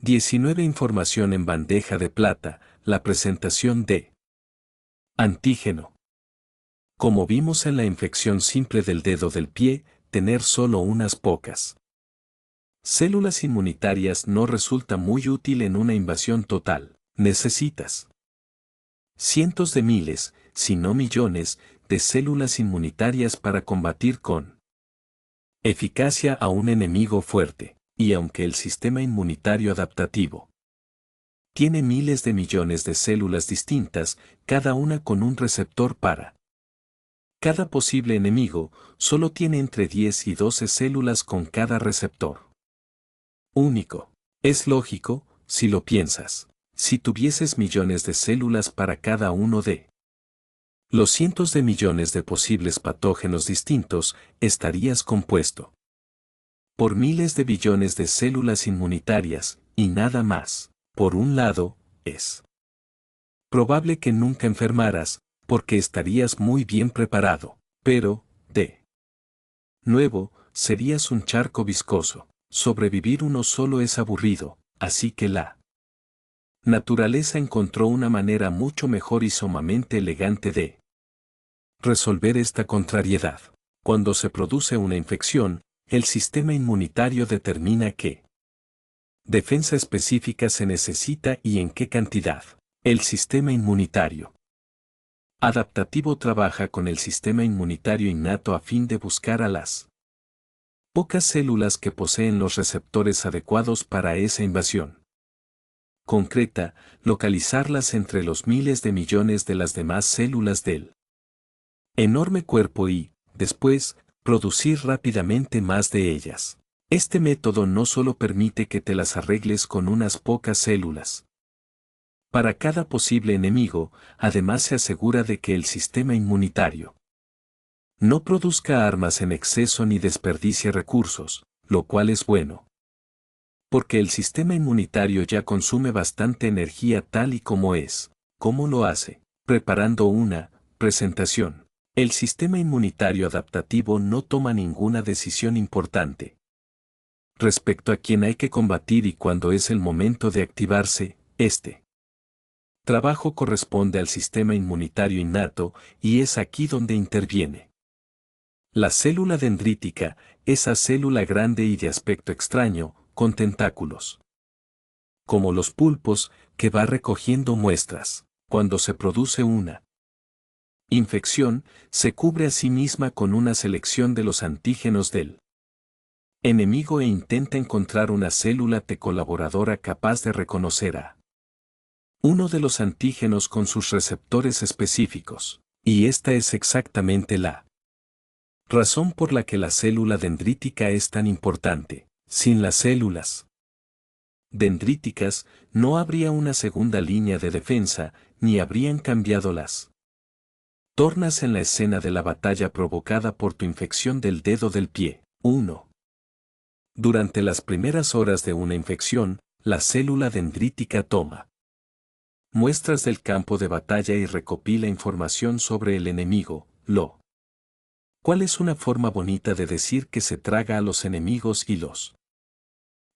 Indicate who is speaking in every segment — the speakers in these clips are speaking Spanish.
Speaker 1: 19. Información en bandeja de plata, la presentación de antígeno. Como vimos en la infección simple del dedo del pie, tener solo unas pocas células inmunitarias no resulta muy útil en una invasión total. Necesitas cientos de miles, si no millones, de células inmunitarias para combatir con eficacia a un enemigo fuerte. Y aunque el sistema inmunitario adaptativo tiene miles de millones de células distintas, cada una con un receptor para cada posible enemigo, solo tiene entre 10 y 12 células con cada receptor único. Es lógico, si lo piensas. Si tuvieses millones de células para cada uno de los cientos de millones de posibles patógenos distintos, estarías compuesto por miles de billones de células inmunitarias, y nada más. Por un lado, es probable que nunca enfermaras, porque estarías muy bien preparado, pero, de nuevo, serías un charco viscoso. Sobrevivir uno solo es aburrido, así que la naturaleza encontró una manera mucho mejor y sumamente elegante de resolver esta contrariedad. Cuando se produce una infección, el sistema inmunitario determina qué defensa específica se necesita y en qué cantidad. El sistema inmunitario adaptativo trabaja con el sistema inmunitario innato a fin de buscar a las pocas células que poseen los receptores adecuados para esa invasión concreta, localizarlas entre los miles de millones de las demás células del enorme cuerpo y, después, producir rápidamente más de ellas. Este método no solo permite que te las arregles con unas pocas células para cada posible enemigo, además se asegura de que el sistema inmunitario no produzca armas en exceso ni desperdicie recursos, lo cual es bueno. Porque el sistema inmunitario ya consume bastante energía tal y como es. ¿Cómo lo hace? Preparando una presentación. El sistema inmunitario adaptativo no toma ninguna decisión importante respecto a quién hay que combatir y cuándo es el momento de activarse. Este trabajo corresponde al sistema inmunitario innato y es aquí donde interviene la célula dendrítica, esa célula grande y de aspecto extraño, con tentáculos como los pulpos, que va recogiendo muestras. Cuando se produce una infección, se cubre a sí misma con una selección de los antígenos del enemigo e intenta encontrar una célula T colaboradora capaz de reconocer a uno de los antígenos con sus receptores específicos. Y esta es exactamente la razón por la que la célula dendrítica es tan importante. Sin las células dendríticas, no habría una segunda línea de defensa, ni habrían cambiado las tornas en la escena de la batalla provocada por tu infección del dedo del pie. 1. Durante las primeras horas de una infección, la célula dendrítica toma muestras del campo de batalla y recopila información sobre el enemigo, ¿cuál es una forma bonita de decir que se traga a los enemigos y los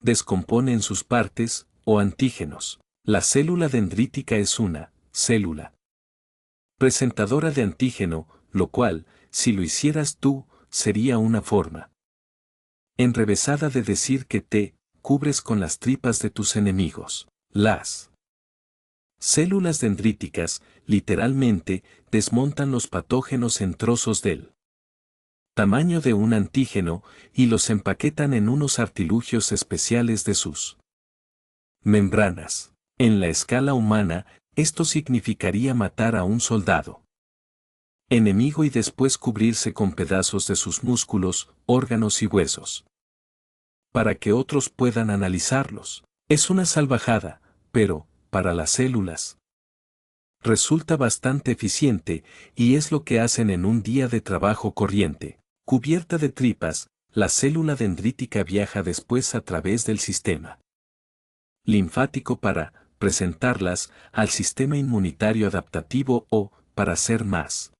Speaker 1: descompone en sus partes, o antígenos? La célula dendrítica es una célula presentadora de antígeno, lo cual, si lo hicieras tú, sería una forma enrevesada de decir que te cubres con las tripas de tus enemigos. Las células dendríticas, literalmente, desmontan los patógenos en trozos del tamaño de un antígeno y los empaquetan en unos artilugios especiales de sus membranas. En la escala humana, esto significaría matar a un soldado enemigo y después cubrirse con pedazos de sus músculos, órganos y huesos para que otros puedan analizarlos. Es una salvajada, pero, para las células, resulta bastante eficiente y es lo que hacen en un día de trabajo corriente. Cubierta de tripas, la célula dendrítica viaja después a través del sistema linfático para presentarlas al sistema inmunitario adaptativo o, para ser más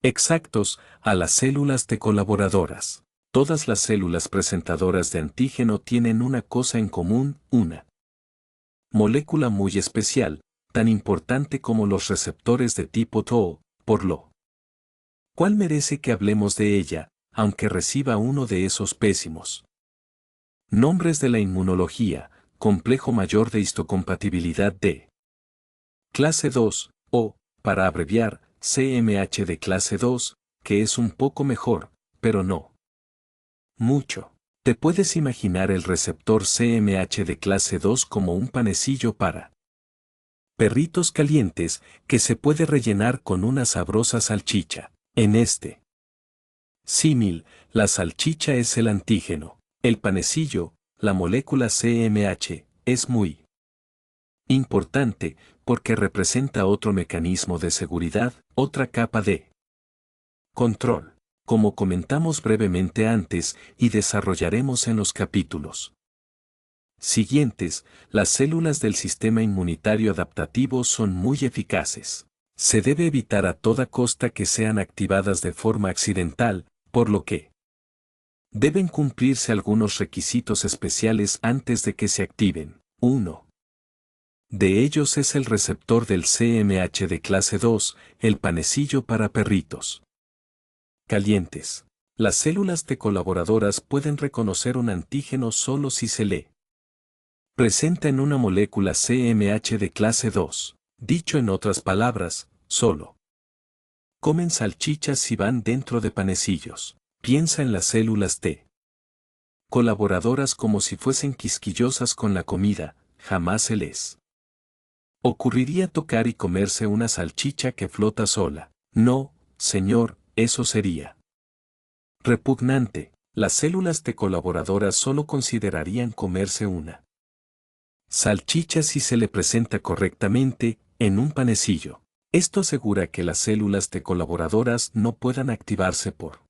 Speaker 1: exactos, a las células T colaboradoras. Todas las células presentadoras de antígeno tienen una cosa en común, una molécula muy especial, tan importante como los receptores de tipo Tau, por lo cual merece que hablemos de ella, aunque reciba uno de esos pésimos nombres de la inmunología, complejo mayor de histocompatibilidad de clase 2, o, para abreviar, CMH de clase 2, que es un poco mejor, pero no mucho. Te puedes imaginar el receptor CMH de clase 2 como un panecillo para perritos calientes que se puede rellenar con una sabrosa salchicha. En este símil, la salchicha es el antígeno. El panecillo, la molécula CMH, es muy importante porque representa otro mecanismo de seguridad, otra capa de control, como comentamos brevemente antes y desarrollaremos en los capítulos siguientes. Las células del sistema inmunitario adaptativo son muy eficaces. Se debe evitar a toda costa que sean activadas de forma accidental, por lo que deben cumplirse algunos requisitos especiales antes de que se activen. 1. De ellos es el receptor del CMH de clase 2, el panecillo para perritos calientes. Las células T colaboradoras pueden reconocer un antígeno solo si se le presenta en una molécula CMH de clase 2. Dicho en otras palabras, solo comen salchichas si van dentro de panecillos. Piensa en las células T colaboradoras como si fuesen quisquillosas con la comida, jamás se les ocurriría tocar y comerse una salchicha que flota sola. No, señor, eso sería repugnante. Las células T colaboradoras solo considerarían comerse una salchicha si se le presenta correctamente, en un panecillo. Esto asegura que las células T colaboradoras no puedan activarse por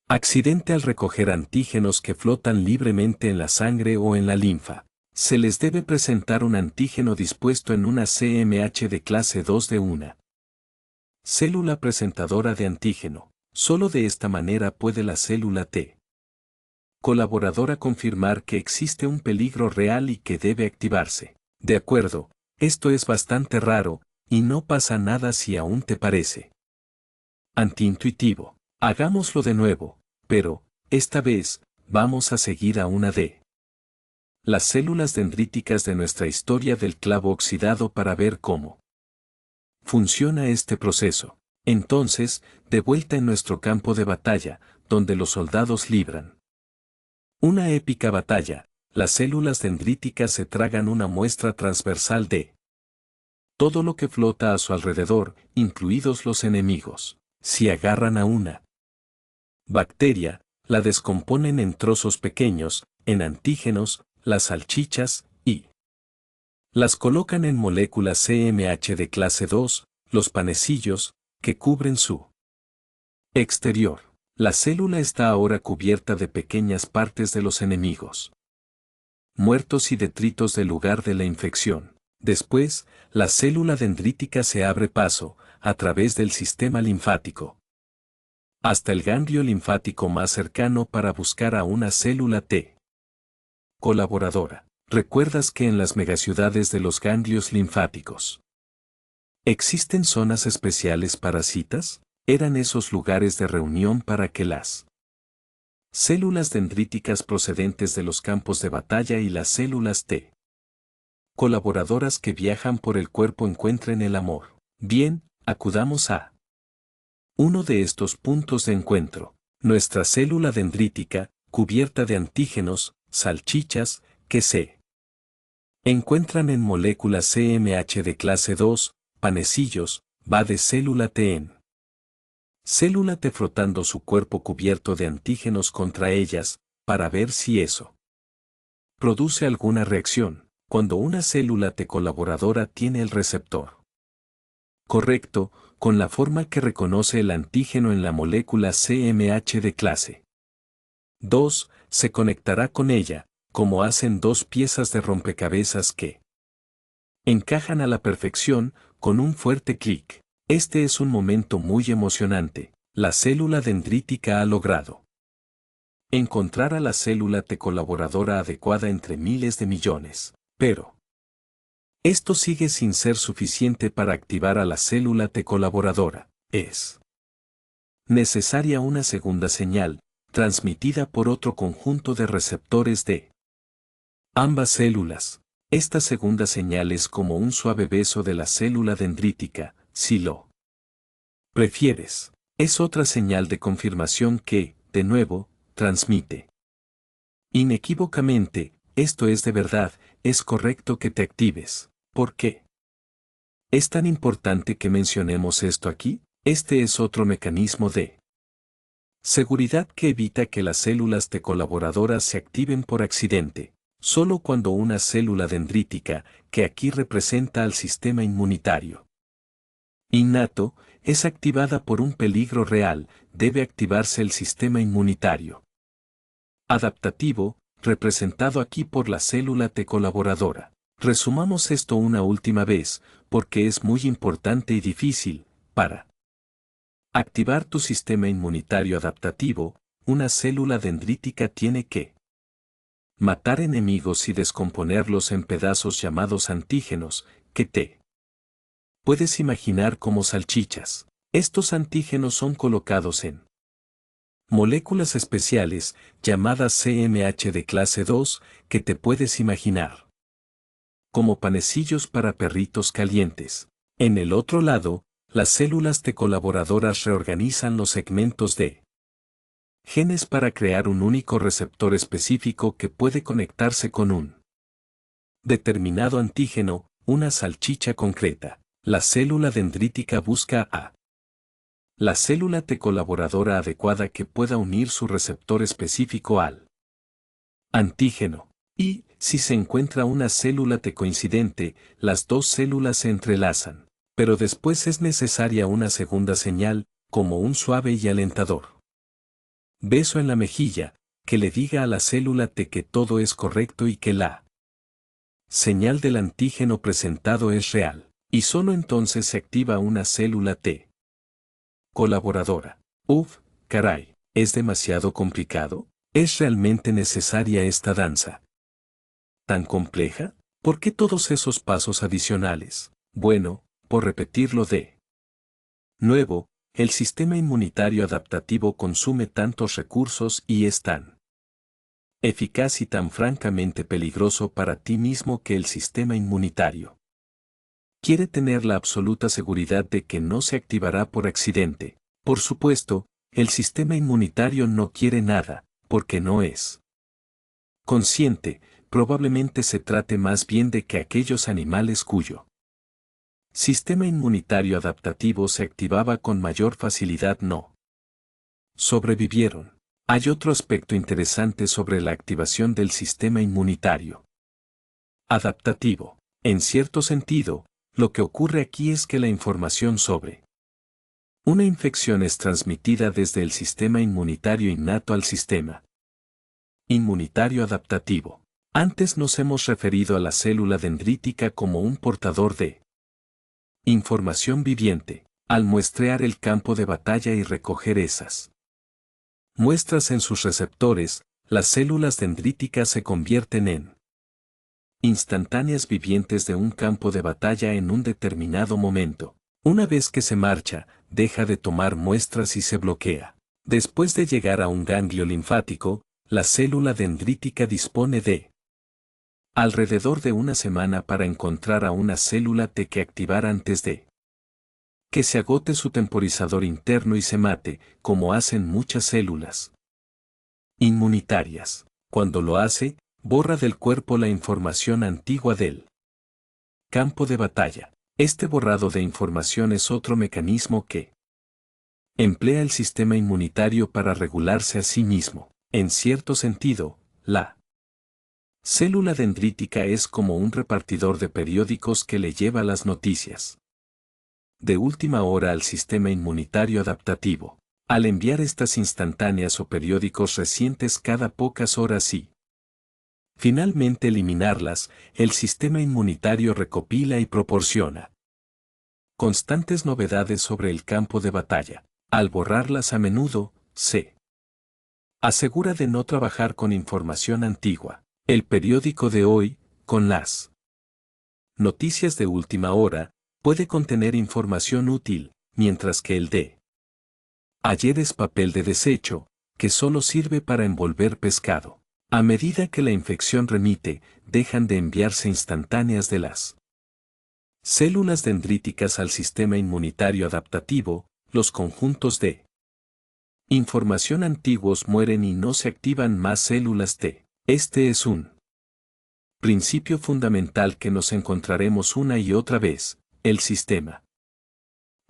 Speaker 1: accidente al recoger antígenos que flotan libremente en la sangre o en la linfa. Se les debe presentar un antígeno dispuesto en una CMH de clase 2 de una célula presentadora de antígeno. Solo de esta manera puede la célula T colaboradora confirmar que existe un peligro real y que debe activarse. De acuerdo, esto es bastante raro, y no pasa nada si aún te parece antiintuitivo. Hagámoslo de nuevo, pero, esta vez, vamos a seguir a una de las células dendríticas de nuestra historia del clavo oxidado para ver cómo funciona este proceso. Entonces, de vuelta en nuestro campo de batalla, donde los soldados libran una épica batalla, las células dendríticas se tragan una muestra transversal de todo lo que flota a su alrededor, incluidos los enemigos. Si agarran a una bacteria, la descomponen en trozos pequeños, en antígenos, las salchichas, y las colocan en moléculas CMH de clase 2, los panecillos, que cubren su exterior. La célula está ahora cubierta de pequeñas partes de los enemigos muertos y detritos del lugar de la infección. Después, la célula dendrítica se abre paso, a través del sistema linfático, hasta el ganglio linfático más cercano para buscar a una célula T colaboradora. ¿Recuerdas que en las megaciudades de los ganglios linfáticos existen zonas especiales para citas? Eran esos lugares de reunión para que las células dendríticas procedentes de los campos de batalla y las células T colaboradoras que viajan por el cuerpo encuentren el amor. Bien, acudamos a uno de estos puntos de encuentro. Nuestra célula dendrítica, cubierta de antígenos, salchichas, que se encuentran en moléculas CMH de clase 2, panecillos, va de célula T en célula T frotando su cuerpo cubierto de antígenos contra ellas, para ver si eso produce alguna reacción. Cuando una célula T colaboradora tiene el receptor correcto, con la forma que reconoce el antígeno en la molécula CMH de clase 2, se conectará con ella, como hacen dos piezas de rompecabezas que encajan a la perfección, con un fuerte clic. Este es un momento muy emocionante. La célula dendrítica ha logrado encontrar a la célula T colaboradora adecuada entre miles de millones. Pero Esto sigue sin ser suficiente para activar a la célula T colaboradora. Es necesaria una segunda señal, transmitida por otro conjunto de receptores de ambas células. Esta segunda señal es como un suave beso de la célula dendrítica, si lo prefieres. Es otra señal de confirmación que, de nuevo, transmite inequívocamente, esto es de verdad, es correcto que te actives. ¿Por qué es tan importante que mencionemos esto aquí? Este es otro mecanismo de seguridad que evita que las células T colaboradoras se activen por accidente. Solo cuando una célula dendrítica, que aquí representa al sistema inmunitario innato, es activada por un peligro real, debe activarse el sistema inmunitario adaptativo, representado aquí por la célula T colaboradora. Resumamos esto una última vez, porque es muy importante y difícil. Para activar tu sistema inmunitario adaptativo, una célula dendrítica tiene que matar enemigos y descomponerlos en pedazos llamados antígenos, que te puedes imaginar como salchichas. Estos antígenos son colocados en moléculas especiales, llamadas CMH de clase 2, que te puedes imaginar como panecillos para perritos calientes. En el otro lado, las células T colaboradoras reorganizan los segmentos de genes para crear un único receptor específico que puede conectarse con un determinado antígeno, una salchicha concreta. La célula dendrítica busca a la célula T colaboradora adecuada que pueda unir su receptor específico al antígeno. Y, si se encuentra una célula T coincidente, las dos células se entrelazan. Pero después es necesaria una segunda señal, como un suave y alentador beso en la mejilla, que le diga a la célula T que todo es correcto y que la señal del antígeno presentado es real. Y solo entonces se activa una célula T colaboradora. Uf, caray, ¿es demasiado complicado? ¿Es realmente necesaria esta danza tan compleja? ¿Por qué todos esos pasos adicionales? Bueno, por repetirlo de nuevo, el sistema inmunitario adaptativo consume tantos recursos y es tan eficaz y tan francamente peligroso para ti mismo que el sistema inmunitario quiere tener la absoluta seguridad de que no se activará por accidente. Por supuesto, el sistema inmunitario no quiere nada, porque no es consciente, probablemente se trate más bien de que aquellos animales cuyo sistema inmunitario adaptativo se activaba con mayor facilidad no sobrevivieron. Hay otro aspecto interesante sobre la activación del sistema inmunitario adaptativo. En cierto sentido, lo que ocurre aquí es que la información sobre una infección es transmitida desde el sistema inmunitario innato al sistema inmunitario adaptativo. Antes nos hemos referido a la célula dendrítica como un portador de información viviente. Al muestrear el campo de batalla y recoger esas muestras en sus receptores, las células dendríticas se convierten en instantáneas vivientes de un campo de batalla en un determinado momento. Una vez que se marcha, deja de tomar muestras y se bloquea. Después de llegar a un ganglio linfático, la célula dendrítica dispone de alrededor de una semana para encontrar a una célula T que activar antes de que se agote su temporizador interno y se mate, como hacen muchas células inmunitarias. Cuando lo hace, borra del cuerpo la información antigua del campo de batalla. Este borrado de información es otro mecanismo que emplea el sistema inmunitario para regularse a sí mismo. En cierto sentido, la célula dendrítica es como un repartidor de periódicos que le lleva las noticias de última hora al sistema inmunitario adaptativo. Al enviar estas instantáneas o periódicos recientes cada pocas horas y finalmente eliminarlas, el sistema inmunitario recopila y proporciona constantes novedades sobre el campo de batalla. Al borrarlas a menudo, se asegura de no trabajar con información antigua. El periódico de hoy, con las noticias de última hora, puede contener información útil, mientras que el de ayer es papel de desecho, que solo sirve para envolver pescado. A medida que la infección remite, dejan de enviarse instantáneas de las células dendríticas al sistema inmunitario adaptativo, los conjuntos de información antiguos mueren y no se activan más células T. Este es un principio fundamental que nos encontraremos una y otra vez. El sistema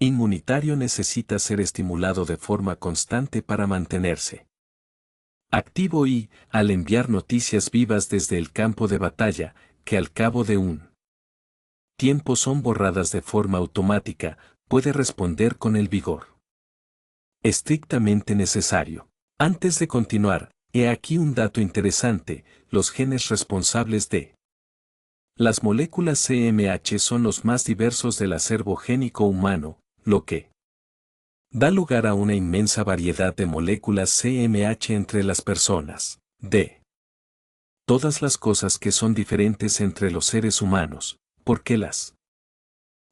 Speaker 1: inmunitario necesita ser estimulado de forma constante para mantenerse activo y, al enviar noticias vivas desde el campo de batalla, que al cabo de un tiempo son borradas de forma automática, puede responder con el vigor estrictamente necesario. Antes de continuar, he aquí un dato interesante: los genes responsables de las moléculas CMH son los más diversos del acervo génico humano, lo que da lugar a una inmensa variedad de moléculas CMH entre las personas. De todas las cosas que son diferentes entre los seres humanos, ¿por qué las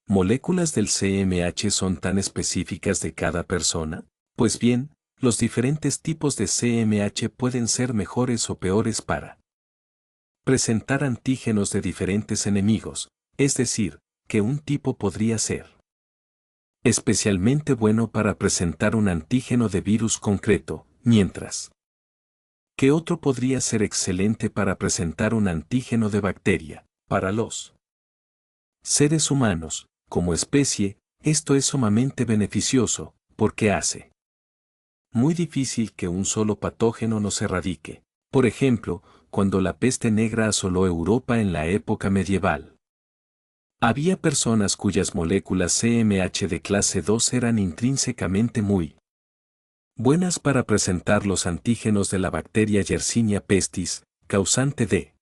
Speaker 1: moléculas del CMH son tan específicas de cada persona? Pues bien, los diferentes tipos de CMH pueden ser mejores o peores para presentar antígenos de diferentes enemigos, es decir, que un tipo podría ser especialmente bueno para presentar un antígeno de virus concreto, mientras que otro podría ser excelente para presentar un antígeno de bacteria. Para los seres humanos, como especie, esto es sumamente beneficioso, porque hace muy difícil que un solo patógeno nos erradique. Por ejemplo, cuando la peste negra asoló Europa en la época medieval, había personas cuyas moléculas CMH de clase 2 eran intrínsecamente muy buenas para presentar los antígenos de la bacteria Yersinia pestis, causante de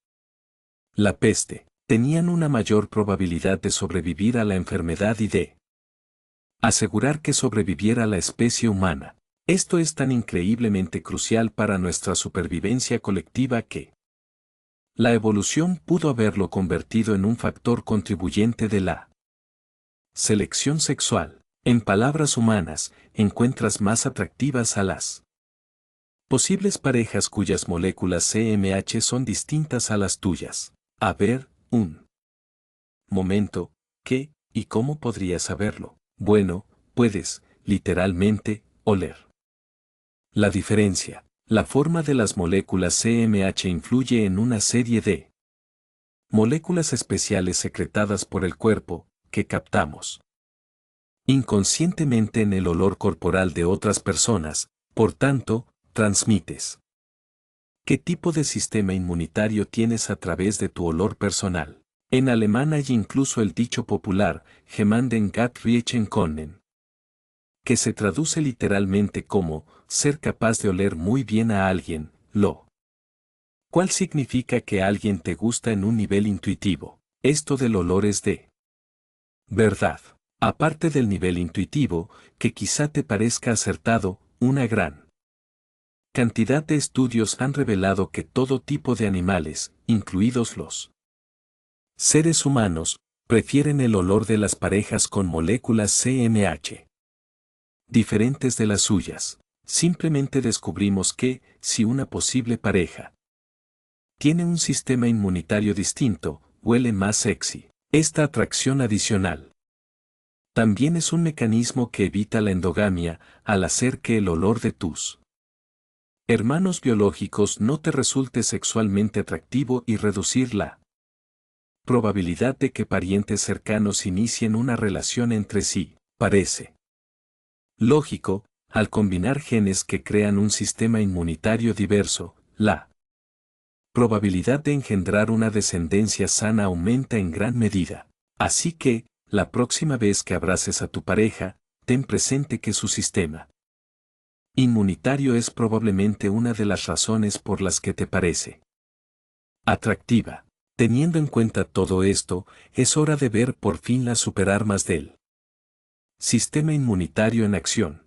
Speaker 1: la peste. Tenían una mayor probabilidad de sobrevivir a la enfermedad y de asegurar que sobreviviera la especie humana. Esto es tan increíblemente crucial para nuestra supervivencia colectiva que la evolución pudo haberlo convertido en un factor contribuyente de la selección sexual. En palabras humanas, encuentras más atractivas a las posibles parejas cuyas moléculas CMH son distintas a las tuyas. A ver, un momento, ¿qué y cómo podrías saberlo? Bueno, puedes, literalmente, oler la diferencia. La forma de las moléculas CMH influye en una serie de moléculas especiales secretadas por el cuerpo, que captamos inconscientemente en el olor corporal de otras personas, por tanto, transmites. ¿Qué tipo de sistema inmunitario tienes a través de tu olor personal? En alemán hay incluso el dicho popular, Jemanden Gut riechen können, que se traduce literalmente como, ser capaz de oler muy bien a alguien, lo cual significa que alguien te gusta en un nivel intuitivo. Esto del olor es de verdad. Aparte del nivel intuitivo, que quizá te parezca acertado, una gran cantidad de estudios han revelado que todo tipo de animales, incluidos los seres humanos, prefieren el olor de las parejas con moléculas CMH diferentes de las suyas. Simplemente descubrimos que, si una posible pareja tiene un sistema inmunitario distinto, huele más sexy. Esta atracción adicional también es un mecanismo que evita la endogamia, al hacer que el olor de tus hermanos biológicos no te resulte sexualmente atractivo y reducir la probabilidad de que parientes cercanos inicien una relación entre sí. Parece lógico, al combinar genes que crean un sistema inmunitario diverso, la probabilidad de engendrar una descendencia sana aumenta en gran medida. Así que, la próxima vez que abraces a tu pareja, ten presente que su sistema inmunitario es probablemente una de las razones por las que te parece atractiva. Teniendo en cuenta todo esto, es hora de ver por fin las superarmas del sistema inmunitario en acción.